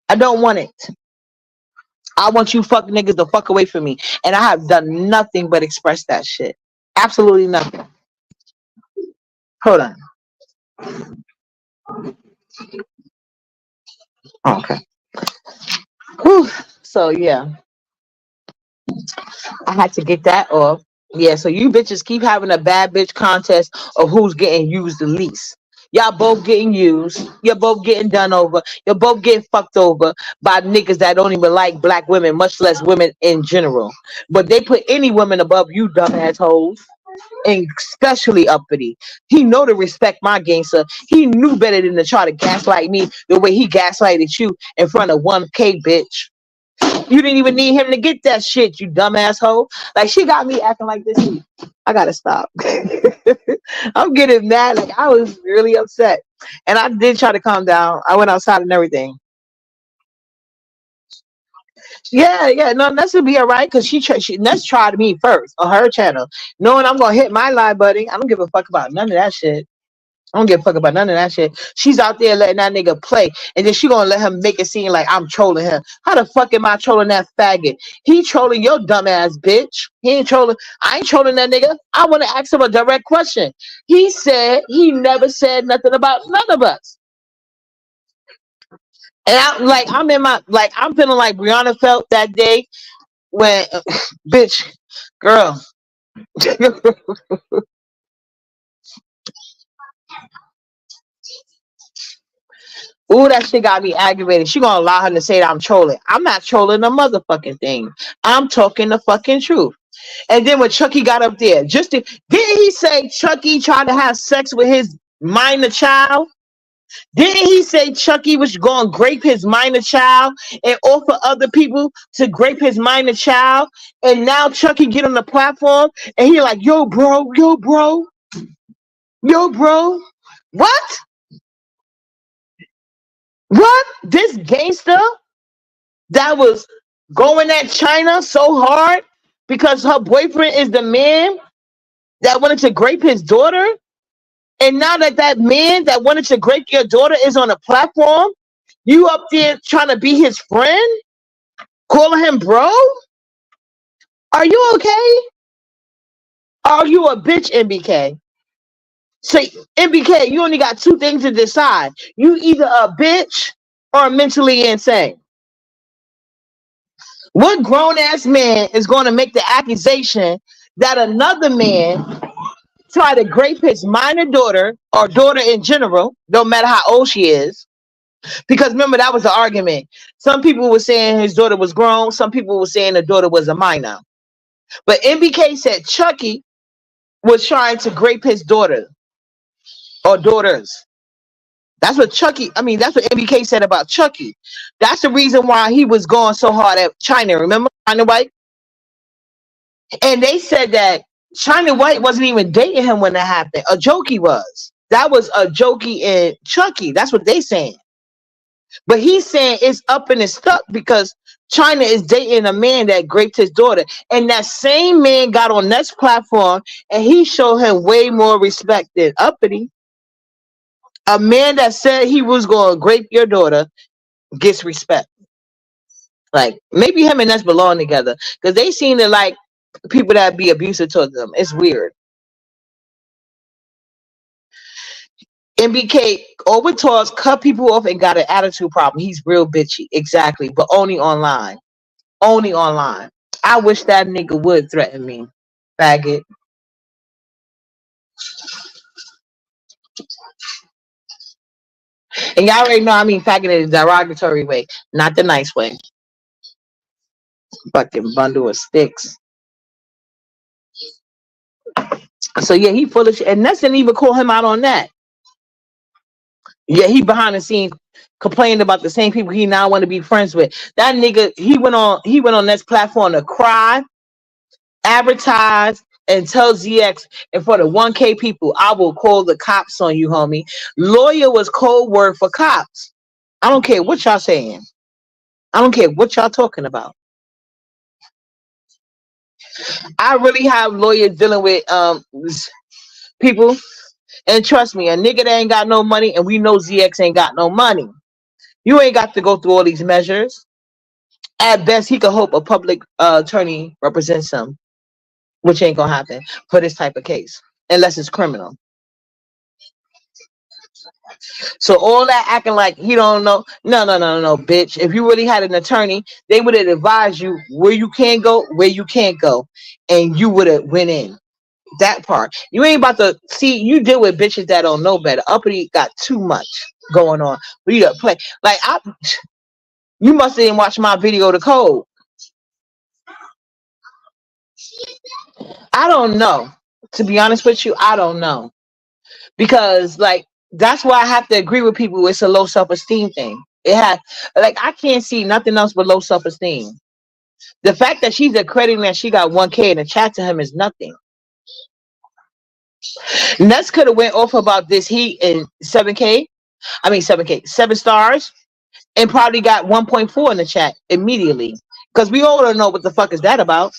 I don't want it. I want you fuck niggas to fuck away from me, and I have done nothing but express that shit. Absolutely nothing. Hold on. Okay. Whew. So yeah, I had to get that off. Yeah, so you bitches keep having a bad bitch contest of who's getting used the least. Y'all both getting used. You're both getting done over. You're both getting fucked over by niggas that don't even like black women, much less women in general. But they put any women above you, dumbass hoes. and especially Uppity. He know to respect my gangster. He knew better than to try to gaslight me the way he gaslighted you in front of 1K, bitch. You didn't even need him to get that shit, you dumb asshole. Like, she got me acting like this. I gotta stop. I'm getting mad. Like, I was really upset. And I did try to calm down. I went outside and everything. Yeah, no, Ness would be all right because Ness tried me first on her channel, knowing I'm gonna hit my live, buddy. I don't give a fuck about none of that shit. I don't give a fuck about none of that shit. She's out there letting that nigga play, and then she gonna let him make it seem like I'm trolling him. How the fuck am I trolling that faggot? He trolling your dumb ass bitch. He ain't trolling. I ain't trolling that nigga. I want to ask him a direct question. He said he never said nothing about none of us. And I'm in my I'm feeling like Brianna felt that day when, bitch, girl. Ooh, that shit got me aggravated. She gonna allow him to say that I'm trolling. I'm not trolling the motherfucking thing. I'm talking the fucking truth. And then when Chucky got up there, didn't he say Chucky tried to have sex with his minor child? Didn't he say Chucky was going to grape his minor child and offer other people to grape his minor child? And now Chucky get on the platform and he like, yo, bro, what? What? This gangster that was going at China so hard because her boyfriend is the man that wanted to grape his daughter? And now that man that wanted to grape your daughter is on a platform, you up there trying to be his friend? Calling him bro? Are you okay? Are you a bitch, NBK? So, NBK, you only got two things to decide. You either a bitch or mentally insane. What grown ass man is going to make the accusation that another man tried to grape his minor daughter or daughter in general, no matter how old she is? Because remember, that was the argument. Some people were saying his daughter was grown. Some people were saying the daughter was a minor. But NBK said Chucky was trying to grape his daughter or daughters. That's what that's what NBK said about Chucky. That's the reason why he was going so hard at China. Remember China White? And they said that China White wasn't even dating him when that happened. A jokey was. That was a jokey in Chucky. That's what they saying. But he's saying it's up and it's stuck because China is dating a man that graped his daughter. And that same man got on Nets platform and he showed him way more respect than Uppity. A man that said he was going to grape your daughter gets respect. Like, maybe him and Nets belong together because they seem to like people that be abusive to them. It's weird. NBK over talks, cut people off, and got an attitude problem. He's real bitchy. Exactly. But only online. Only online. I wish that nigga would threaten me. Faggot. And y'all already know I mean faggot in a derogatory way, not the nice way. Fucking bundle of sticks. So yeah, he full of shit. And Ness didn't even call him out on that. Yeah, he behind the scenes complaining about the same people he now want to be friends with. That nigga, he went on Ness platform to cry, advertise, and tell ZX in front of 1K people, I will call the cops on you, homie. Lawyer was code word for cops. I don't care what y'all saying. I don't care what y'all talking about. I really have lawyers dealing with people, and trust me, a nigga that ain't got no money, and we know ZX ain't got no money. You ain't got to go through all these measures. At best, he could hope a public attorney represents him, which ain't gonna happen for this type of case, unless it's criminal. So all that acting like he don't know, no, bitch. If you really had an attorney, they would have advised you where you can go, where you can't go, and you would have went in. That part. You ain't about to see. You deal with bitches that don't know better. Uppity got too much going on for you to play. Like you must have didn't watch my video, The Code. I don't know. To be honest with you, I don't know. Because like that's why I have to agree with people. It's a low self-esteem thing. It has like I can't see nothing else but low self-esteem. The fact that she's accrediting that she got 1K in the chat to him is nothing. Ness could have went off about this heat in 7K. I mean 7K, 7 stars, and probably got 1.4 in the chat immediately. Because we all don't know what the fuck is that about.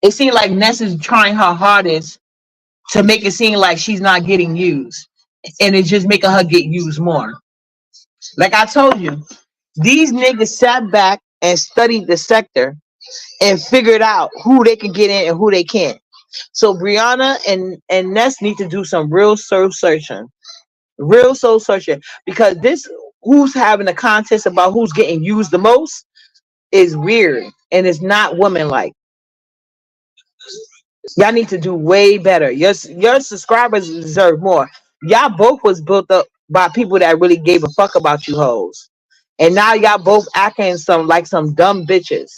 It seemed like Ness is trying her hardest to make it seem like she's not getting used. And it's just making her get used more. Like I told you, these niggas sat back and studied the sector and figured out who they can get in and who they can't. So Brianna and Ness need to do some real soul searching. Real soul searching. Because this who's having a contest about who's getting used the most is weird and it's not woman like. Y'all need to do way better. Your subscribers deserve more. Y'all both was built up by people that really gave a fuck about you hoes. And now y'all both acting some dumb bitches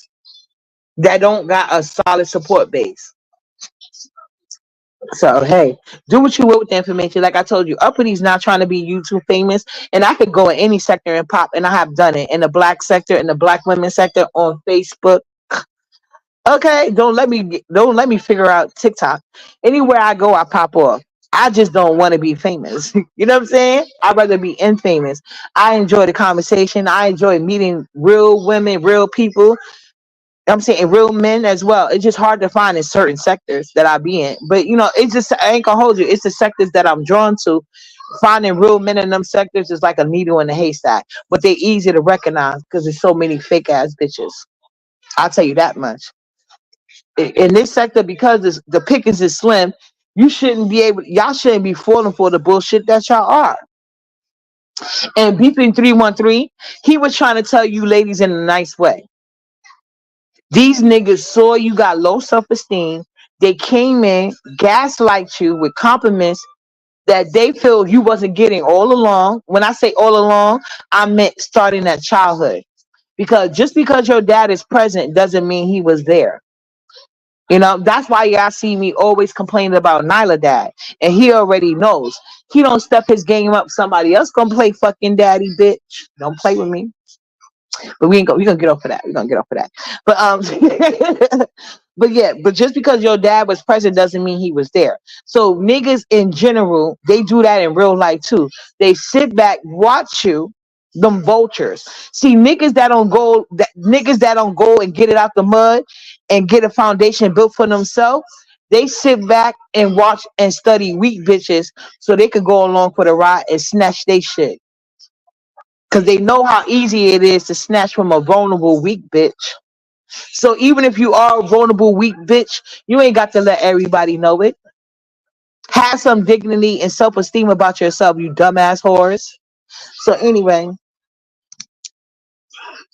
that don't got a solid support base. So hey, do what you will with the information. Like I told you, Uppity's not trying to be YouTube famous, and I could go in any sector and pop, and I have done it in the black sector, in the black women sector on Facebook. Okay, don't let me figure out TikTok. Anywhere I go, I pop off. I just don't want to be famous. You know what I'm saying? I'd rather be infamous. I enjoy the conversation. I enjoy meeting real women, real people. I'm saying real men as well. It's just hard to find in certain sectors that I be in. But you know, it's just I ain't gonna hold you. It's the sectors that I'm drawn to. Finding real men in them sectors is like a needle in a haystack. But they're easy to recognize because there's so many fake ass bitches. I'll tell you that much. In this sector, because the pickings is slim, y'all shouldn't be falling for the bullshit that y'all are. And beeping 313, he was trying to tell you ladies in a nice way. These niggas saw you got low self-esteem. They came in, gaslight you with compliments that they feel you wasn't getting all along. When I say all along, I meant starting at childhood. Because just because your dad is present doesn't mean he was there. You know, that's why y'all see me always complaining about Nyla dad. And he already knows. He don't step his game up. Somebody else gonna play fucking daddy, bitch. Don't play with me. But we gonna get off of that. We're gonna get off of that. But but yeah, but just because your dad was present doesn't mean he was there. So niggas in general, they do that in real life too. They sit back, watch you, them vultures. See, niggas that don't go and get it out the mud and get a foundation built for themselves. They sit back and watch and study weak bitches so they could go along for the ride and snatch they shit. Because they know how easy it is to snatch from a vulnerable, weak bitch. So even if you are a vulnerable, weak bitch, you ain't got to let everybody know it. Have some dignity and self-esteem about yourself, you dumbass whores. So anyway,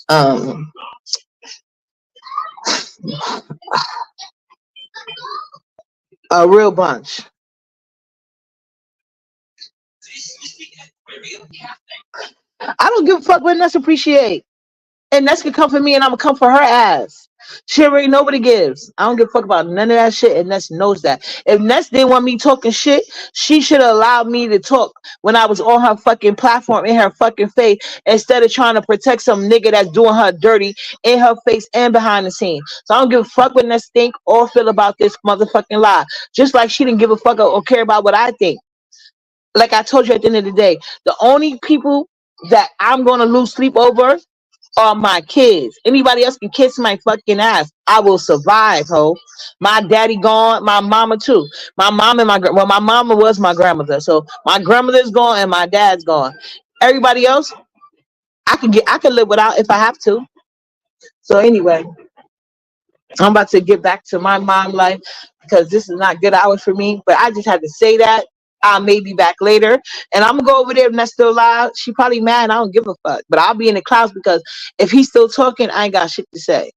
um, a real bunch. I don't give a fuck what Ness appreciate. And Ness can come for me and I'm gonna come for her ass. She already know what it gives. I don't give a fuck about none of that shit, and Ness knows that. If Ness didn't want me talking shit, she should have allowed me to talk when I was on her fucking platform in her fucking face instead of trying to protect some nigga that's doing her dirty in her face and behind the scenes. So I don't give a fuck what Ness think or feel about this motherfucking lie. Just like she didn't give a fuck or care about what I think. Like I told you at the end of the day, the only people that I'm gonna lose sleep over are my kids. Anybody else can kiss my fucking ass. I will survive, ho. My daddy gone, my mama too. My mom and my mama was my grandmother. So my grandmother's gone and my dad's gone. Everybody else, I can live without if I have to. So anyway, I'm about to get back to my mom life because this is not good hours for me. But I just had to say that. I may be back later, and I'm gonna go over there if that's still live. She probably mad. I don't give a fuck, but I'll be in the clouds because if he's still talking, I ain't got shit to say.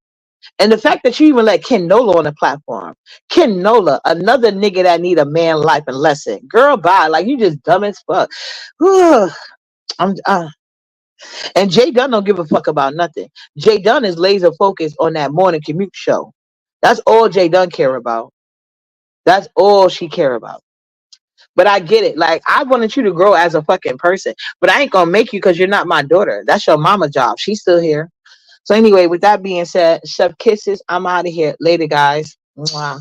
And the fact that you even let Ken Nola on the platform, Ken Nola, another nigga that need a man life and lesson, girl, bye. Like you just dumb as fuck. I'm and Jay Dunn don't give a fuck about nothing. Jay Dunn is laser focused on that morning commute show. That's all Jay Dunn care about. That's all she care about. But I get it. Like, I wanted you to grow as a fucking person, but I ain't gonna make you because you're not my daughter. That's your mama job. She's still here. So anyway, with that being said, chef kisses. I'm out of here. Later, guys. Mwah.